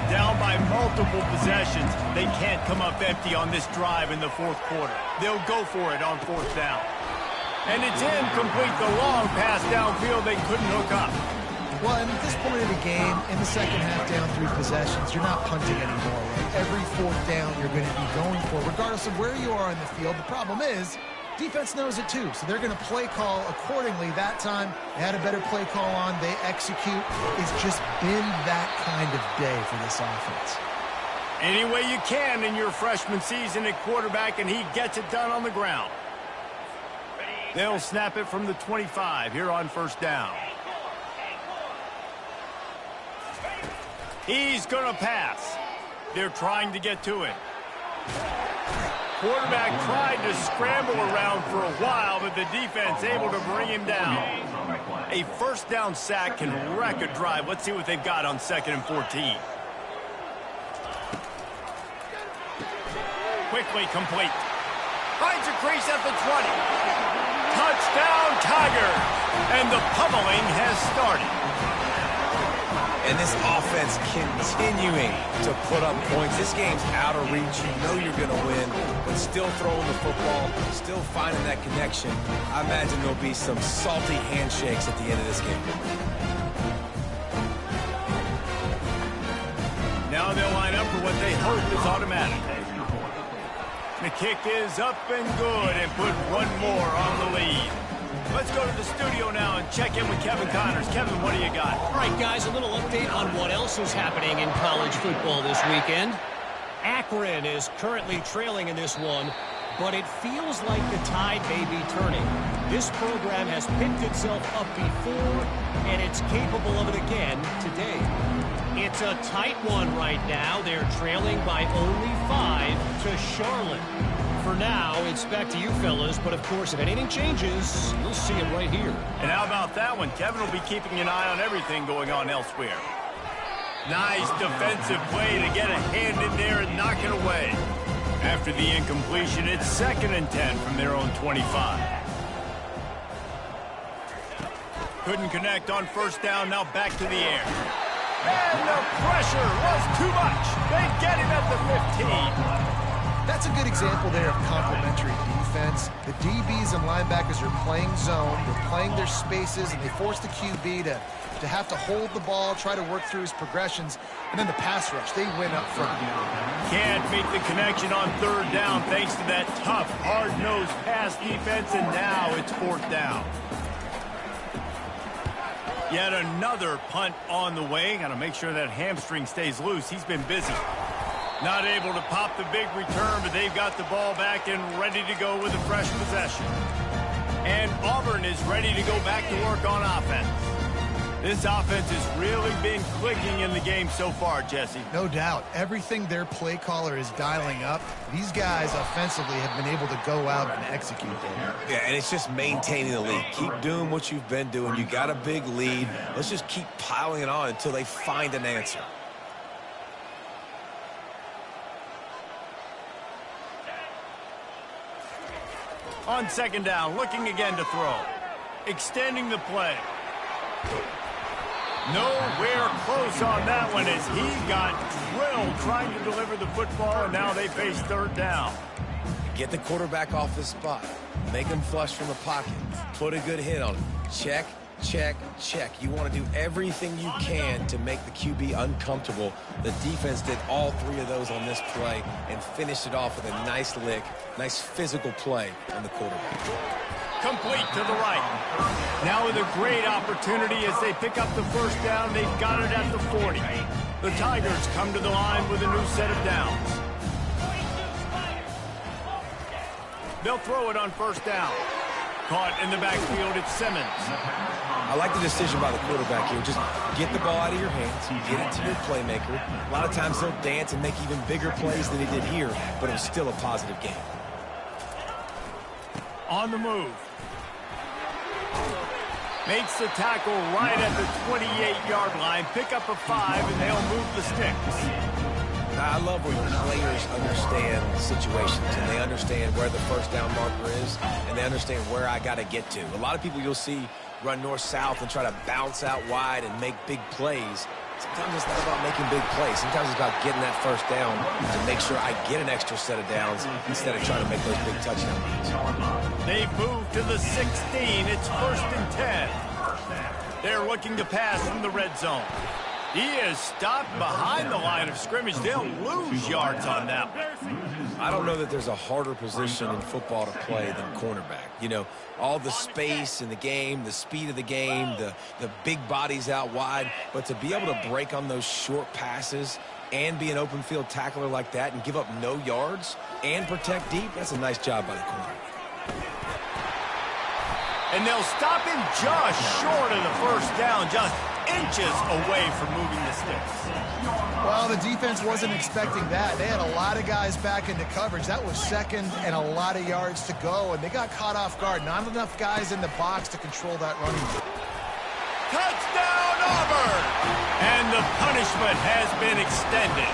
Down by multiple possessions, they can't come up empty on this drive in the fourth quarter. They'll go for it on 4th down. And it's incomplete. The long pass downfield, they couldn't hook up. Well, and at this point of the game, in the second half down 3 possessions, you're not punting anymore. Right? Every 4th down you're going to be going for, regardless of where you are in the field. The problem is, defense knows it too, so they're going to play call accordingly. That time, they had a better play call on. They execute. It's just been that kind of day for this offense. Any way you can in your freshman season at quarterback, and he gets it done on the ground. They'll snap it from the 25 here on 1st down. He's going to pass. They're trying to get to it. Quarterback tried to scramble around for a while, but the defense able to bring him down. A 1st down sack can wreck a drive. Let's see what they've got on 2nd and 14. Quickly complete. Finds a crease at the 20. Touchdown, Tigers! And the pummeling has started. And this offense continuing to put up points. This game's out of reach. You know you're going to win, but still throwing the football, still finding that connection. I imagine there'll be some salty handshakes at the end of this game. Now they'll line up for what they hope is automatic. The kick is up and good and put one more on the lead. Let's go to the studio now and check in with Kevin Connors. Kevin, what do you got? All right, guys, a little update on what else is happening in college football this weekend. Akron is currently trailing in this one, but it feels like the tide may be turning. This program has picked itself up before, and it's capable of it again today. It's a tight one right now. They're trailing by only 5 to Charlotte. For now, it's back to you fellas, but of course, if anything changes, you'll see it right here. And how about that one? Kevin will be keeping an eye on everything going on elsewhere. Nice defensive play to get a hand in there and knock it away. After the incompletion, it's 2nd and 10 from their own 25. Couldn't connect on 1st down, now back to the air. And the pressure was too much. They get him at the 15. That's a good example there of complementary defense. The DBs and linebackers are playing zone, they're playing their spaces, and they force the QB to have to hold the ball, try to work through his progressions, and then the pass rush, they win up front. Can't make the connection on 3rd down thanks to that tough, hard-nosed pass defense, and now it's 4th down. Yet another punt on the way. Got to make sure that hamstring stays loose. He's been busy. Not able to pop the big return, but they've got the ball back and ready to go with a fresh possession. And Auburn is ready to go back to work on offense. This offense has really been clicking in the game so far, Jesse. No doubt. Everything their play caller is dialing up, these guys offensively have been able to go out and execute there. Yeah, and it's just maintaining the lead. Keep doing what you've been doing. You got a big lead. Let's just keep piling it on until they find an answer. On 2nd down, looking again to throw. Extending the play. Nowhere close on that one as he got drilled trying to deliver the football, and now they face 3rd down. Get the quarterback off his spot. Make him flush from the pocket. Put a good hit on him. Check, check, check. You want to do everything you can to make the QB uncomfortable. The defense did all 3 of those on this play and finished it off with a nice lick, nice physical play on the quarterback. Complete to the right. Now with a great opportunity as they pick up the first down. They've got it at the 40. The Tigers come to the line with a new set of downs. They'll throw it on first down. Caught in the backfield, it's Simmons. I like the decision by the quarterback here. Just get the ball out of your hands, get it to your playmaker. A lot of times they'll dance and make even bigger plays than he did here, but it was still a positive game. On the move. Makes the tackle right at the 28-yard line. Pick up a 5, and they'll move the sticks. I love when players understand situations and they understand where the first down marker is and they understand where I got to get to. A lot of people you'll see run north-south and try to bounce out wide and make big plays. Sometimes it's not about making big plays. Sometimes it's about getting that first down to make sure I get an extra set of downs instead of trying to make those big touchdown runs. They've moved to the 16. It's 1st and 10. They're looking to pass from the red zone. He is stopped behind the line of scrimmage. They'll lose yards on that one. I don't know that there's a harder position in football to play than cornerback. You know, all the space in the game, the speed of the game, the big bodies out wide. But to be able to break on those short passes and be an open field tackler like that and give up no yards and protect deep, that's a nice job by the corner. And they'll stop him just short of the first down, just inches away from moving the sticks. Well, the defense wasn't expecting that. They had a lot of guys back into coverage. That was second and a lot of yards to go, and they got caught off guard. Not enough guys in the box to control that running. Touchdown, Auburn! And the punishment has been extended.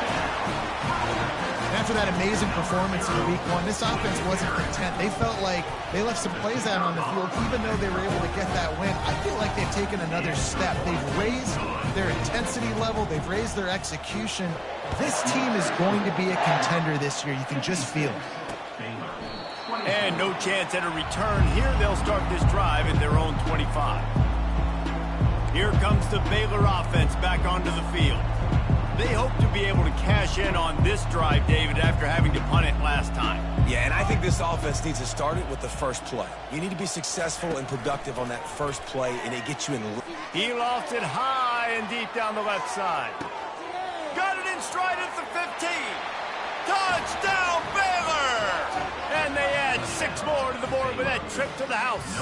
After that amazing performance in Week 1, this offense wasn't content. They felt like they left some plays out on the field, even though they were able to get that win. I feel like they've taken another step. They've raised their intensity level. They've raised their execution. This team is going to be a contender this year. You can just feel it. And no chance at a return here. They'll start this drive at their own 25. Here comes the Baylor offense back onto the field. They hope to be able to cash in on this drive, David, after having to punt it last time. Yeah, and I think this offense needs to start it with the first play. You need to be successful and productive on that first play, and it gets you in. He lofted it high and deep down the left side. Got it in stride at the 15. Touchdown, Baylor! And they add 6 more to the board with that trip to the house.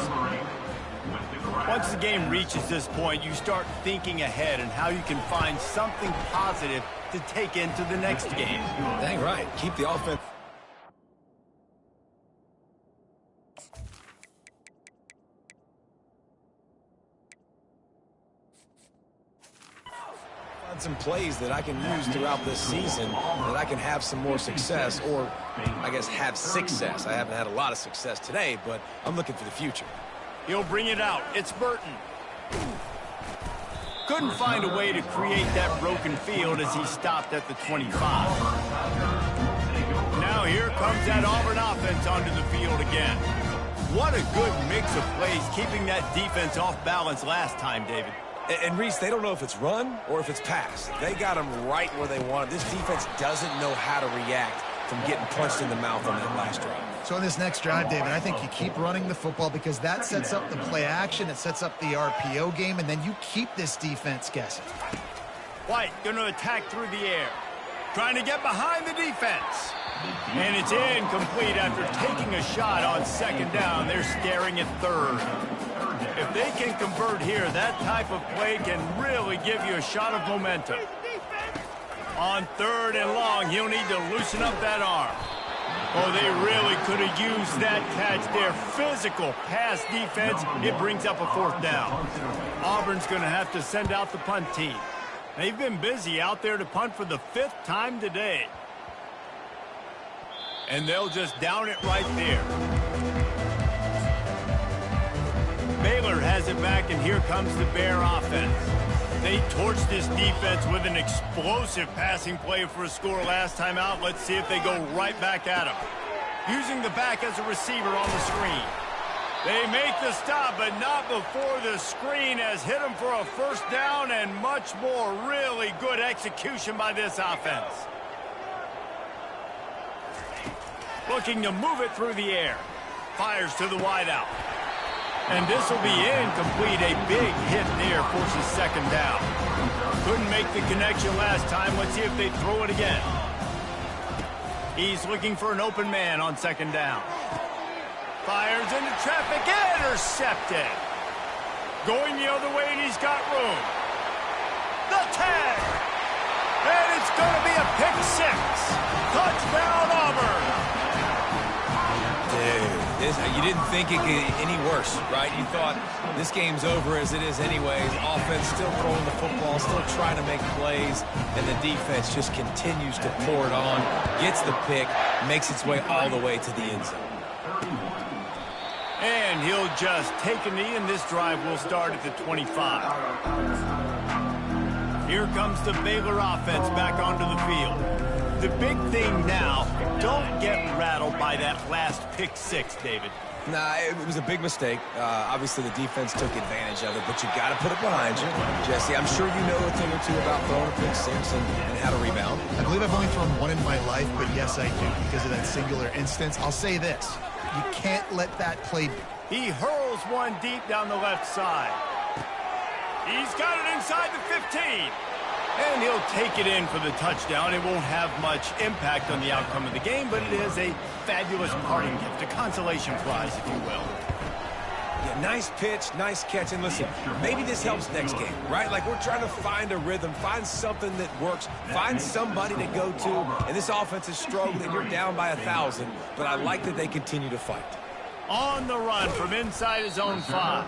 Once the game reaches this point, you start thinking ahead and how you can find something positive to take into the next game. Dang right. Keep the offense. Find some plays that I can use throughout this season that I can have some more success, or I guess have success. I haven't had a lot of success today, but I'm looking for the future. He'll bring it out. It's Burton. Couldn't find a way to create that broken field as he stopped at the 25. Now here comes that Auburn offense onto the field again. What a good mix of plays, keeping that defense off balance last time, David. And Reese, they don't know if it's run or if it's pass. They got them right where they want it. This defense doesn't know how to react from getting punched in the mouth on that last drive. So in this next drive, David, I think you keep running the football because that sets up the play action, it sets up the RPO game, and then you keep this defense guessing. White going to attack through the air, trying to get behind the defense. And it's incomplete after taking a shot on second down. They're staring at third. If they can convert here, that type of play can really give you a shot of momentum. On third and long, he'll need to loosen up that arm. Oh, they really could have used that catch there. Physical pass defense. It brings up a 4th down. Auburn's going to have to send out the punt team. They've been busy out there to punt for the 5th time today. And they'll just down it right there. Baylor has it back, and here comes the Bear offense. They torched this defense with an explosive passing play for a score last time out. Let's see if they go right back at him. Using the back as a receiver on the screen. They make the stop, but not before the screen has hit them for a 1st down and much more. Really good execution by this offense. Looking to move it through the air. Fires to the wideout. And this will be incomplete. A big hit there forces second down. Couldn't make the connection last time. Let's see if they throw it again. He's looking for an open man on second down. Fires into traffic. Intercepted. Going the other way, and he's got room. The tag. And it's going to be a pick six. Touchdown, Auburn. Dude, you didn't think it could get any worse, right? You thought this game's over as it is anyways. Offense still throwing the football, still trying to make plays, and the defense just continues to pour it on, gets the pick, makes its way all the way to the end zone. And he'll just take a knee, and this drive will start at the 25. Here comes the Baylor offense back onto the field. The big thing now, don't get rattled by that last pick six, David. Nah, it was a big mistake. Obviously, the defense took advantage of it, but you got to put it behind you. Jesse, I'm sure you know a thing or two about throwing a pick six and how to rebound. I believe I've only thrown one in my life, but yes, I do, because of that singular instance. I'll say this. You can't let that play be. He hurls one deep down the left side. He's got it inside the 15. And he'll take it in for the touchdown. It won't have much impact on the outcome of the game, but it is a fabulous parting gift, a consolation prize, if you will. Yeah, nice pitch, nice catch. And listen, maybe this helps next game, right? Like we're trying to find a rhythm, find something that works, find somebody to go to. And this offense is struggling. You're down by 1,000, but I like that they continue to fight. On the run from inside his own 5.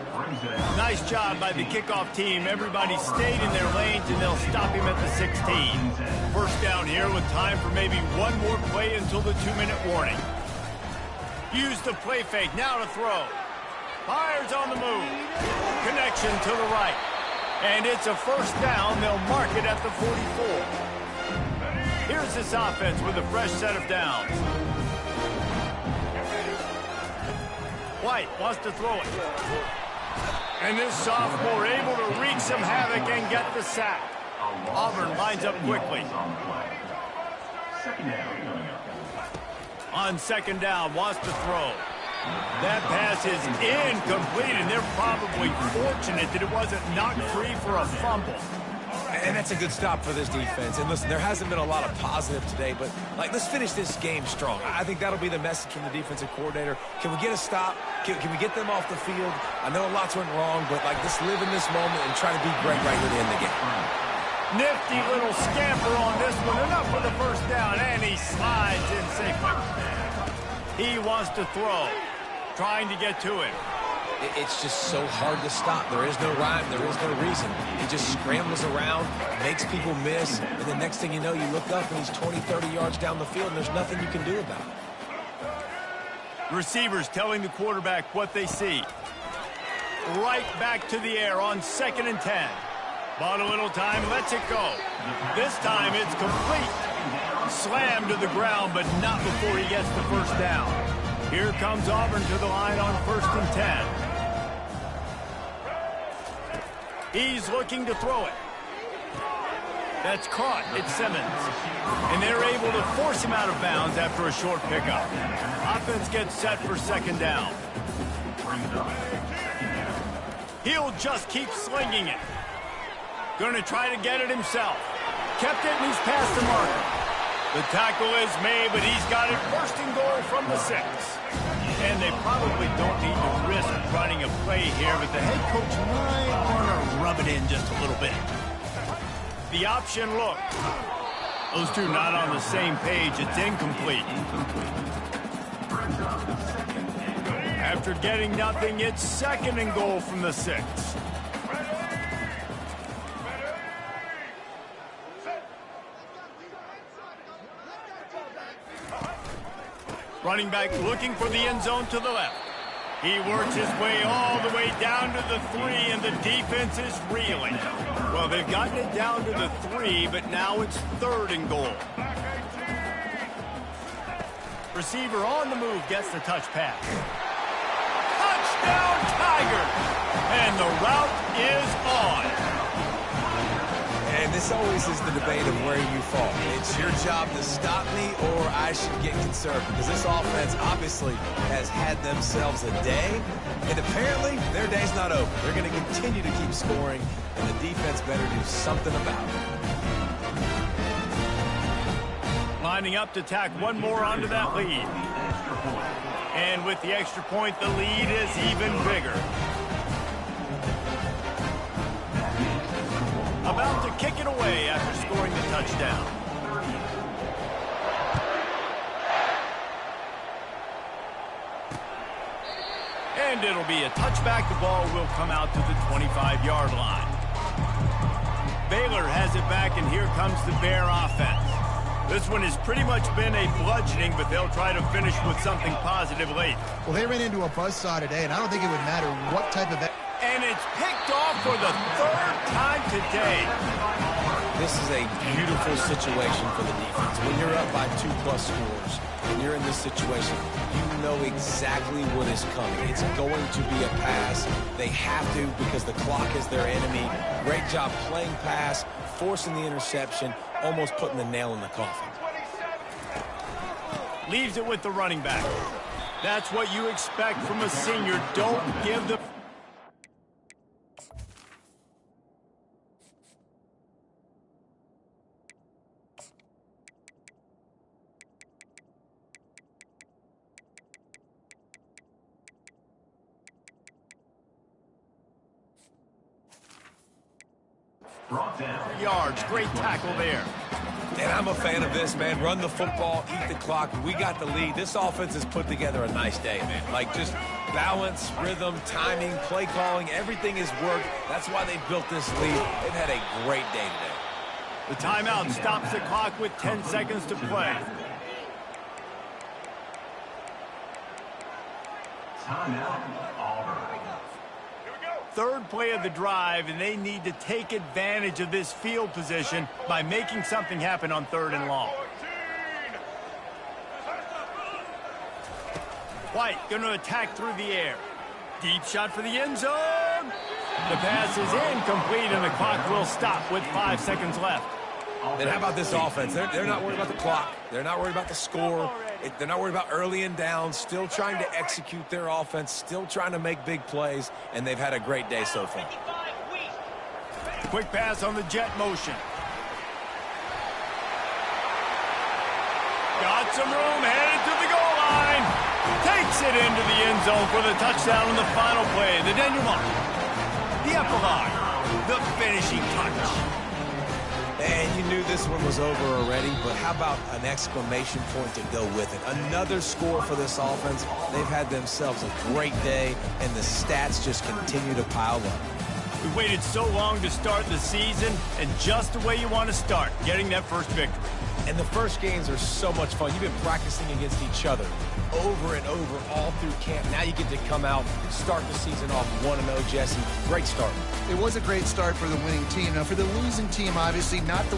Nice job by the kickoff team. Everybody stayed in their lanes, and they'll stop him at the 16. First down here with time for maybe one more play until the 2-minute warning. Use the play fake. Now to throw. Fires on the move. Connection to the right. And it's a first down. They'll mark it at the 44. Here's this offense with a fresh set of downs. White wants to throw it. And this sophomore able to wreak some havoc and get the sack. Auburn lines up quickly. On second down, wants to throw. That pass is incomplete, and they're probably fortunate that it wasn't knocked free for a fumble. And that's a good stop for this defense. And listen, there hasn't been a lot of positive today, but let's finish this game strong. I think that'll be the message from the defensive coordinator. Can we get a stop? Can we get them off the field? I know lots went wrong, but let's live in this moment and try to be great right here to end the game. Nifty little scamper on this one. Enough for the first down, and he slides in safely. He wants to throw, trying to get to it. It's just so hard to stop. There is no rhyme. There is no reason. He just scrambles around, makes people miss, and the next thing you know, you look up and he's 20, 30 yards down the field, and there's nothing you can do about it. Receivers telling the quarterback what they see. Right back to the air on 2nd and 10. Bought a little time, lets it go. This time it's complete. Slammed to the ground, but not before he gets the first down. Here comes Auburn to the line on 1st and 10. He's looking to throw it. That's caught. It's Simmons. And they're able to force him out of bounds after a short pickup. Offense gets set for second down. He'll just keep slinging it. Going to try to get it himself. Kept it, and he's past the marker. The tackle is made, but he's got it first and goal from the 6. And they probably don't need to risk running a play here, but the head coach might want to rub it in just a little bit. The option look. Those two not on the same page. It's incomplete. After getting nothing, it's 2nd and goal from the 6. Running back looking for the end zone to the left. He works his way all the way down to the 3, and the defense is reeling. Well, they've gotten it down to the 3, but now it's 3rd and goal. Receiver on the move gets the touch pass. Touchdown, Tigers! And the route is on. And this always is the debate of where you fall. It's your job to stop me, or I guys should get concerned because this offense obviously has had themselves a day, and apparently their day's not over. They're going to continue to keep scoring, and the defense better do something about it. Lining up to tack one more onto that lead. And with the extra point, the lead is even bigger. About to kick it away after scoring the touchdown. And it'll be a touchback. The ball will come out to the 25-yard line. Baylor has it back, and here comes the Bear offense. This one has pretty much been a bludgeoning, but they'll try to finish with something positive late. Well, they ran into a buzzsaw today, and I don't think it would matter what type of... And it's picked off for the third time today. This is a beautiful situation for the defense. When you're up by 2+ scores and you're in this situation, you know exactly what is coming. It's going to be a pass. They have to because the clock is their enemy. Great job playing pass, forcing the interception, almost putting the nail in the coffin. Leaves it with the running back. That's what you expect from a senior. Don't give the... yards. Great tackle there. And I'm a fan of this, man. Run the football, eat the clock. We got the lead. This offense has put together a nice day, man. Like just balance, rhythm, timing, play calling, everything has worked. That's why they built this lead. They've had a great day today. The timeout stops the clock with 10 seconds to play. Timeout, Auburn. Third play of the drive, and they need to take advantage of this field position by making something happen on 3rd and long. White going to attack through the air. Deep shot for the end zone. The pass is incomplete, and the clock will stop with 5 seconds left. And how about this offense? They're not worried about the clock. They're not worried about the score. They're not worried about early and down. Still trying to execute their offense. Still trying to make big plays. And they've had a great day so far. Quick pass on the jet motion. Got some room, headed to the goal line. Takes it into the end zone for the touchdown on the final play. The denouement. The epilogue. The finishing touch. And you knew this one was over already, but how about an exclamation point to go with it? Another score for this offense. They've had themselves a great day, and the stats just continue to pile up. We waited so long to start the season, and just the way you want to start, getting that first victory. And the first games are so much fun. You've been practicing against each other over and over all through camp. Now you get to come out, start the season off 1-0, Jesse. Great start. It was a great start for the winning team. Now, for the losing team, obviously not the